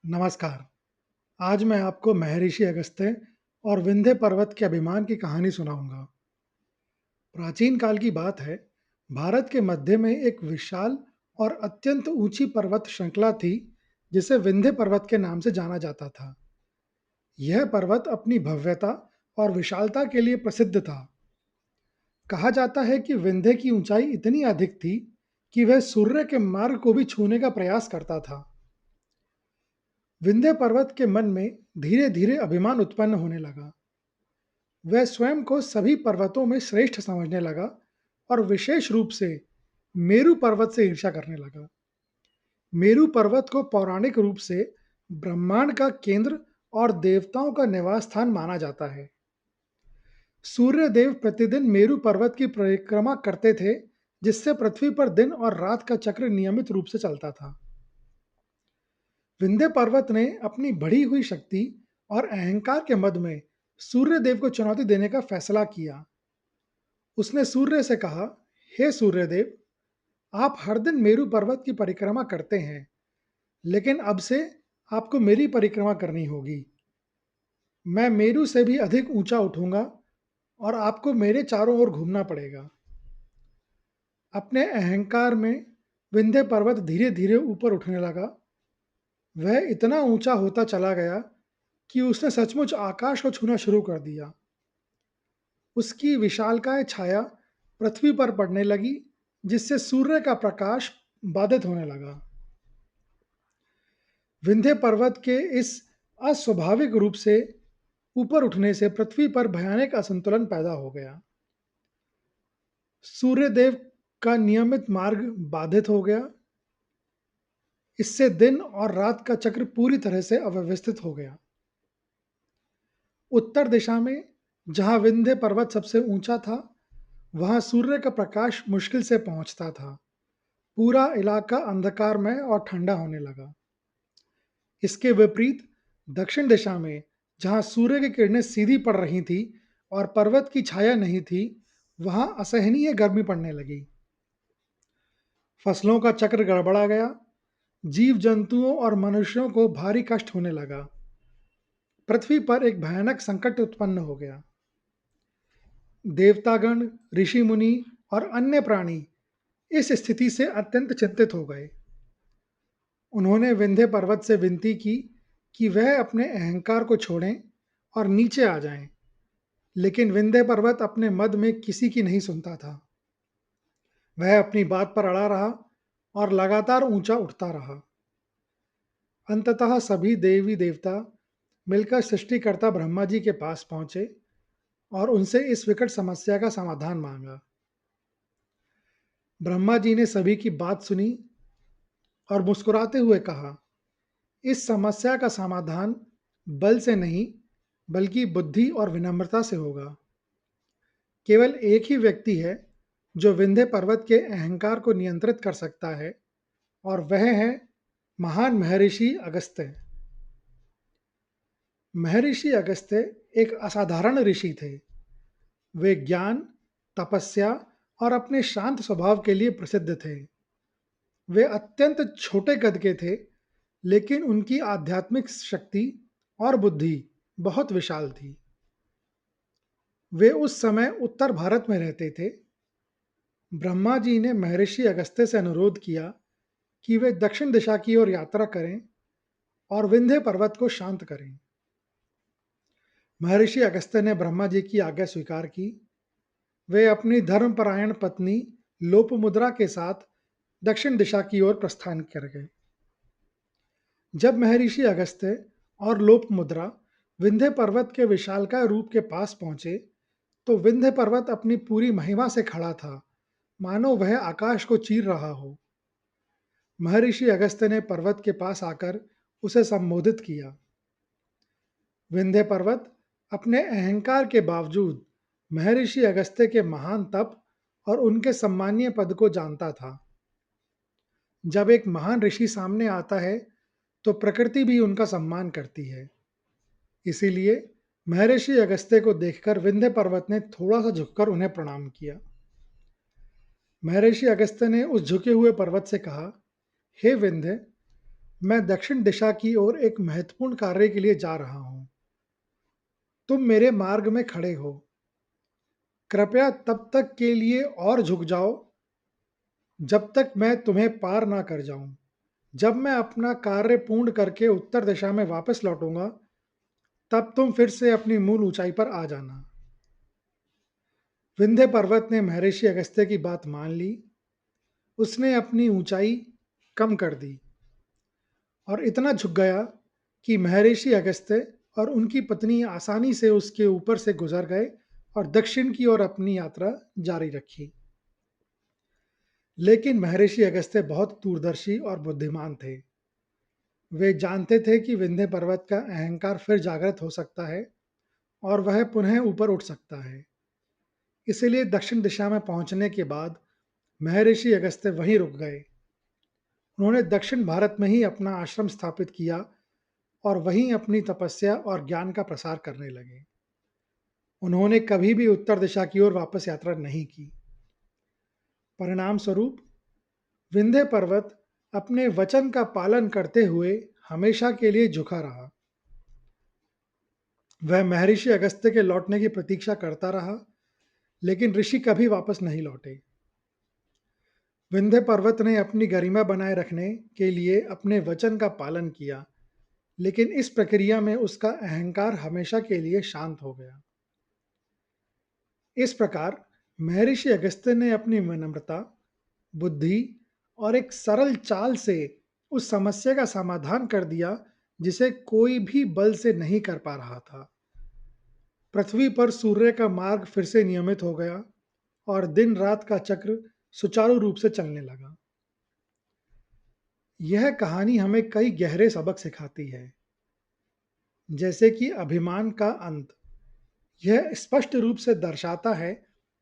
नमस्कार। आज मैं आपको महर्षि अगस्त्य और विंध्य पर्वत के अभिमान की कहानी सुनाऊंगा। प्राचीन काल की बात है। भारत के मध्य में एक विशाल और अत्यंत ऊंची पर्वत श्रृंखला थी, जिसे विंध्य पर्वत के नाम से जाना जाता था। यह पर्वत अपनी भव्यता और विशालता के लिए प्रसिद्ध था। कहा जाता है कि विंध्य की ऊंचाई इतनी अधिक थी कि वह सूर्य के मार्ग को भी छूने का प्रयास करता था। विंध्य पर्वत के मन में धीरे धीरे अभिमान उत्पन्न होने लगा। वह स्वयं को सभी पर्वतों में श्रेष्ठ समझने लगा और विशेष रूप से मेरू पर्वत से ईर्ष्या करने लगा। मेरू पर्वत को पौराणिक रूप से ब्रह्मांड का केंद्र और देवताओं का निवास स्थान माना जाता है। सूर्य देव प्रतिदिन मेरू पर्वत की परिक्रमा करते थे, जिससे पृथ्वी पर दिन और रात का चक्र नियमित रूप से चलता था। विंध्य पर्वत ने अपनी बढ़ी हुई शक्ति और अहंकार के मद में सूर्य देव को चुनौती देने का फैसला किया। उसने सूर्य से कहा, हे सूर्यदेव, आप हर दिन मेरू पर्वत की परिक्रमा करते हैं, लेकिन अब से आपको मेरी परिक्रमा करनी होगी। मैं मेरू से भी अधिक ऊंचा उठूंगा और आपको मेरे चारों ओर घूमना पड़ेगा। अपने अहंकार में विंध्य पर्वत धीरे धीरे ऊपर उठने लगा। वह इतना ऊंचा होता चला गया कि उसने सचमुच आकाश को छूना शुरू कर दिया। उसकी विशालकाय छाया पृथ्वी पर पड़ने लगी, जिससे सूर्य का प्रकाश बाधित होने लगा। विंध्य पर्वत के इस अस्वाभाविक रूप से ऊपर उठने से पृथ्वी पर भयानक असंतुलन पैदा हो गया। सूर्यदेव का नियमित मार्ग बाधित हो गया। इससे दिन और रात का चक्र पूरी तरह से अव्यवस्थित हो गया। उत्तर दिशा में, जहां विंध्य पर्वत सबसे ऊंचा था, वहां सूर्य का प्रकाश मुश्किल से पहुंचता था। पूरा इलाका अंधकारमय और ठंडा होने लगा। इसके विपरीत दक्षिण दिशा में, जहां सूर्य की किरणें सीधी पड़ रही थी और पर्वत की छाया नहीं थी, वहां असहनीय गर्मी पड़ने लगी। फसलों का चक्र गड़बड़ा गया। जीव जंतुओं और मनुष्यों को भारी कष्ट होने लगा। पृथ्वी पर एक भयानक संकट उत्पन्न हो गया। देवतागण, ऋषि मुनि और अन्य प्राणी इस स्थिति से अत्यंत चिंतित हो गए। उन्होंने विंध्य पर्वत से विनती की कि वह अपने अहंकार को छोड़ें और नीचे आ जाएं, लेकिन विंध्य पर्वत अपने मद में किसी की नहीं सुनता था। वह अपनी बात पर अड़ा रहा और लगातार ऊंचा उठता रहा। अंततः सभी देवी देवता मिलकर सृष्टिकर्ता ब्रह्मा जी के पास पहुंचे और उनसे इस विकट समस्या का समाधान मांगा। ब्रह्मा जी ने सभी की बात सुनी और मुस्कुराते हुए कहा, इस समस्या का समाधान बल से नहीं, बल्कि बुद्धि और विनम्रता से होगा। केवल एक ही व्यक्ति है जो विंध्य पर्वत के अहंकार को नियंत्रित कर सकता है, और वह है महान महर्षि अगस्त्य। महर्षि अगस्त्य एक असाधारण ऋषि थे। वे ज्ञान, तपस्या और अपने शांत स्वभाव के लिए प्रसिद्ध थे। वे अत्यंत छोटे कद के थे, लेकिन उनकी आध्यात्मिक शक्ति और बुद्धि बहुत विशाल थी। वे उस समय उत्तर भारत में रहते थे। ब्रह्मा जी ने महर्षि अगस्त्य से अनुरोध किया कि वे दक्षिण दिशा की ओर यात्रा करें और विंध्य पर्वत को शांत करें। महर्षि अगस्त्य ने ब्रह्मा जी की आज्ञा स्वीकार की। वे अपनी धर्मपरायण पत्नी लोपमुद्रा के साथ दक्षिण दिशा की ओर प्रस्थान कर गए। जब महर्षि अगस्त्य और लोपमुद्रा विंध्य पर्वत के विशालकाय रूप के पास पहुंचे, तो विंध्य पर्वत अपनी पूरी महिमा से खड़ा था, मानो वह आकाश को चीर रहा हो। महर्षि अगस्त्य ने पर्वत के पास आकर उसे संबोधित किया। विंध्य पर्वत अपने अहंकार के बावजूद महर्षि अगस्त्य के महान तप और उनके सम्मानीय पद को जानता था। जब एक महान ऋषि सामने आता है, तो प्रकृति भी उनका सम्मान करती है। इसीलिए महर्षि अगस्त्य को देखकर विंध्य पर्वत ने थोड़ा सा झुककर उन्हें प्रणाम किया। महर्षि अगस्त्य ने उस झुके हुए पर्वत से कहा, हे विंध्य, मैं दक्षिण दिशा की ओर एक महत्वपूर्ण कार्य के लिए जा रहा हूँ। तुम मेरे मार्ग में खड़े हो। कृपया तब तक के लिए और झुक जाओ जब तक मैं तुम्हें पार ना कर जाऊं। जब मैं अपना कार्य पूर्ण करके उत्तर दिशा में वापस लौटूंगा, तब तुम फिर से अपनी मूल ऊंचाई पर आ जाना। विंध्य पर्वत ने महर्षि अगस्त्य की बात मान ली। उसने अपनी ऊंचाई कम कर दी और इतना झुक गया कि महर्षि अगस्त्य और उनकी पत्नी आसानी से उसके ऊपर से गुजर गए और दक्षिण की ओर अपनी यात्रा जारी रखी। लेकिन महर्षि अगस्त्य बहुत दूरदर्शी और बुद्धिमान थे। वे जानते थे कि विंध्य पर्वत का अहंकार फिर जागृत हो सकता है और वह पुनः ऊपर उठ सकता है। इसलिए दक्षिण दिशा में पहुंचने के बाद महर्षि अगस्त्य वहीं रुक गए। उन्होंने दक्षिण भारत में ही अपना आश्रम स्थापित किया और वहीं अपनी तपस्या और ज्ञान का प्रसार करने लगे। उन्होंने कभी भी उत्तर दिशा की ओर वापस यात्रा नहीं की। परिणाम स्वरूप विंध्य पर्वत अपने वचन का पालन करते हुए हमेशा के लिए झुका रहा। वह महर्षि अगस्त्य के लौटने की प्रतीक्षा करता रहा, लेकिन ऋषि कभी वापस नहीं लौटे। विंध्य पर्वत ने अपनी गरिमा बनाए रखने के लिए अपने वचन का पालन किया, लेकिन इस प्रक्रिया में उसका अहंकार हमेशा के लिए शांत हो गया। इस प्रकार महर्षि अगस्त्य ने अपनी विनम्रता, बुद्धि और एक सरल चाल से उस समस्या का समाधान कर दिया जिसे कोई भी बल से नहीं कर पा रहा था। पृथ्वी पर सूर्य का मार्ग फिर से नियमित हो गया और दिन रात का चक्र सुचारू रूप से चलने लगा। यह कहानी हमें कई गहरे सबक सिखाती है, जैसे कि अभिमान का अंत। यह स्पष्ट रूप से दर्शाता है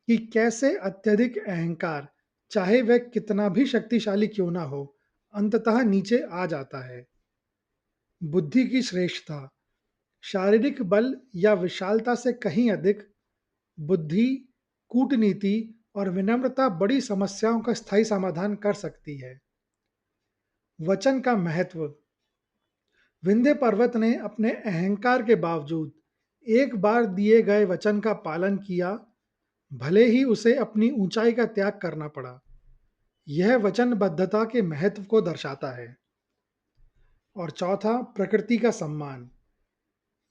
कि कैसे अत्यधिक अहंकार, चाहे वह कितना भी शक्तिशाली क्यों ना हो, अंततः नीचे आ जाता है। बुद्धि की श्रेष्ठता, शारीरिक बल या विशालता से कहीं अधिक, बुद्धि, कूटनीति और विनम्रता बड़ी समस्याओं का स्थायी समाधान कर सकती है। वचन का महत्व, विंध्य पर्वत ने अपने अहंकार के बावजूद एक बार दिए गए वचन का पालन किया, भले ही उसे अपनी ऊंचाई का त्याग करना पड़ा। यह वचनबद्धता के महत्व को दर्शाता है। और चौथा, प्रकृति का सम्मान।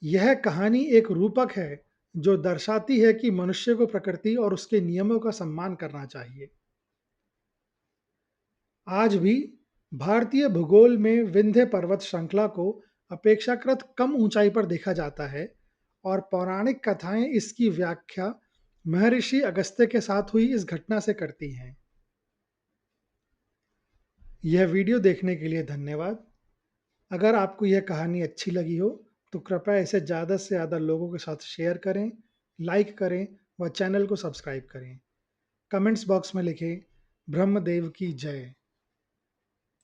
यह कहानी एक रूपक है जो दर्शाती है कि मनुष्य को प्रकृति और उसके नियमों का सम्मान करना चाहिए। आज भी भारतीय भूगोल में विंध्य पर्वत श्रृंखला को अपेक्षाकृत कम ऊंचाई पर देखा जाता है और पौराणिक कथाएं इसकी व्याख्या महर्षि अगस्त्य के साथ हुई इस घटना से करती हैं। यह वीडियो देखने के लिए धन्यवाद। अगर आपको यह कहानी अच्छी लगी हो तो कृपया इसे ज़्यादा से ज़्यादा लोगों के साथ शेयर करें, लाइक करें व चैनल को सब्सक्राइब करें। कमेंट्स बॉक्स में लिखें, ब्रह्मदेव की जय।